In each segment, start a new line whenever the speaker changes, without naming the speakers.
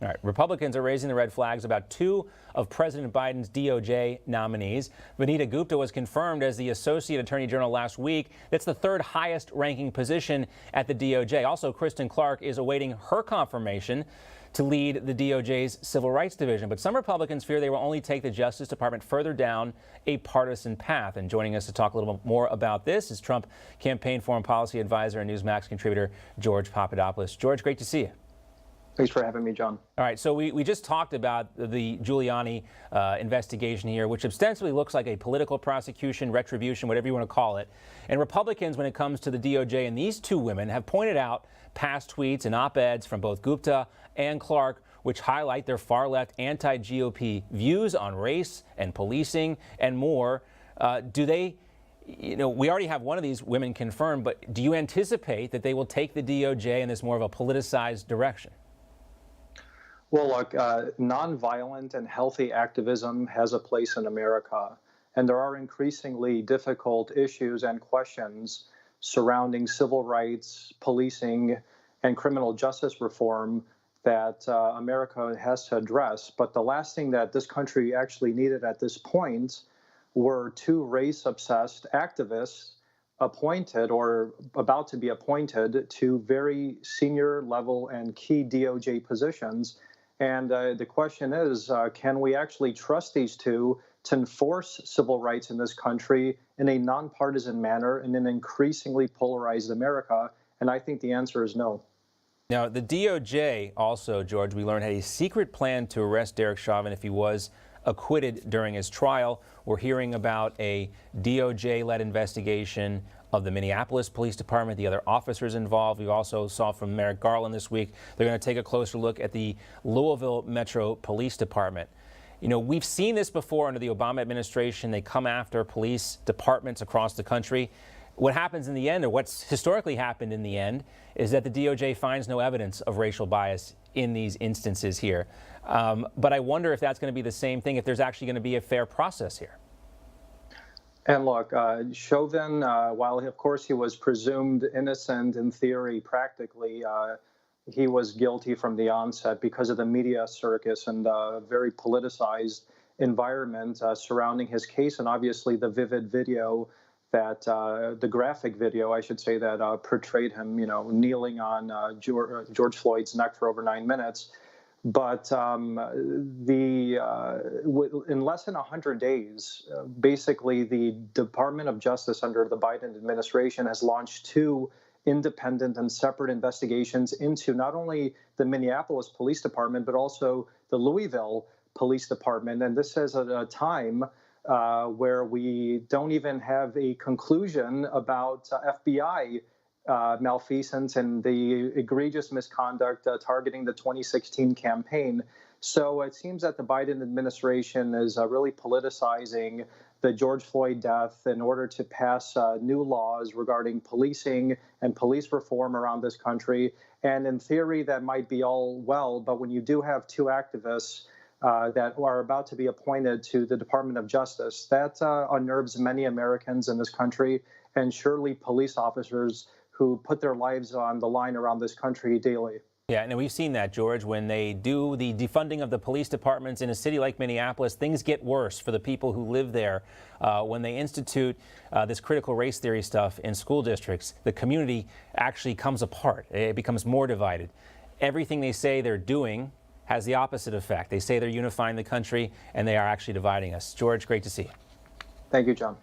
All right. Republicans are raising the red flags about two of President Biden's DOJ nominees. Vanita Gupta was confirmed as the Associate Attorney General last week. That's the third highest ranking position at the DOJ. Also, Kristen Clark is awaiting her confirmation to lead the DOJ's Civil Rights Division. But some Republicans fear they will only take the Justice Department further down a partisan path. And joining us to talk a little bit more about this is Trump campaign foreign policy advisor and Newsmax contributor George Papadopoulos. George, great to see you.
Thanks for having me, John.
All right, so we just talked about the Giuliani investigation here, which ostensibly looks like a political prosecution, retribution, whatever you want to call it. And Republicans, when it comes to the DOJ and these two women, have pointed out past tweets and op-eds from both Gupta and Clark, which highlight their far-left anti-GOP views on race and policing and more. Do they, we already have one of these women confirmed, but do you anticipate that they will take the DOJ in this more of a politicized direction?
Well, look, nonviolent and healthy activism has a place in America, and there are increasingly difficult issues and questions surrounding civil rights, policing, and criminal justice reform that America has to address. But the last thing that this country actually needed at this point were two race-obsessed activists appointed or about to be appointed to very senior level and key DOJ positions. And the question is, can we actually trust these two to enforce civil rights in this country in a nonpartisan manner in an increasingly polarized America? And I think the answer is no.
Now, the DOJ also, George, we learned, had a secret plan to arrest Derek Chauvin if he was acquitted during his trial. We're hearing about a DOJ-led investigation of the Minneapolis Police Department, the other officers involved. We also saw from Merrick Garland this week, they're going to take a closer look at the Louisville Metro Police Department. We've seen this before under the Obama administration. They come after police departments across the country. What happens in the end, or what's historically happened in the end, is that the DOJ finds no evidence of racial bias in these instances here. But I wonder if that's going to be the same thing, if there's actually going to be a fair process here.
And look, Chauvin, while of course he was presumed innocent in theory, practically, he was guilty from the onset because of the media circus and very politicized environment surrounding his case, and obviously the vivid video that the graphic video, I should say, that portrayed him, kneeling on George Floyd's neck for over 9 minutes. But in less than 100 days, basically the Department of Justice under the Biden administration has launched two independent and separate investigations into not only the Minneapolis Police Department, but also the Louisville Police Department. And this is at a time where we don't even have a conclusion about FBI malfeasance and the egregious misconduct targeting the 2016 campaign. So it seems that the Biden administration is really politicizing the George Floyd death in order to pass new laws regarding policing and police reform around this country. And in theory, that might be all well, but when you do have two activists that are about to be appointed to the Department of Justice, that unnerves many Americans in this country, and surely police officers who put their lives on the line around this country daily.
Yeah, and we've seen that, George, when they do the defunding of the police departments in a city like Minneapolis, things get worse for the people who live there. When they institute this critical race theory stuff in school districts, the community actually comes apart. It becomes more divided. Everything they say they're doing has the opposite effect. They say they're unifying the country, and they are actually dividing us. George, great to see you.
Thank you, John.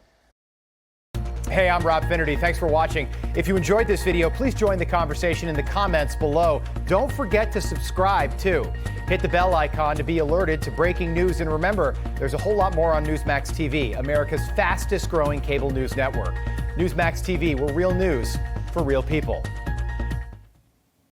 Hey, I'm Rob Finnerty. Thanks for watching. If you enjoyed this video, please join the conversation in the comments below. Don't forget to subscribe, too. Hit the bell icon to be alerted to breaking news. And remember, there's a whole lot more on Newsmax TV, America's fastest growing cable news network. Newsmax TV, we're real news for real people.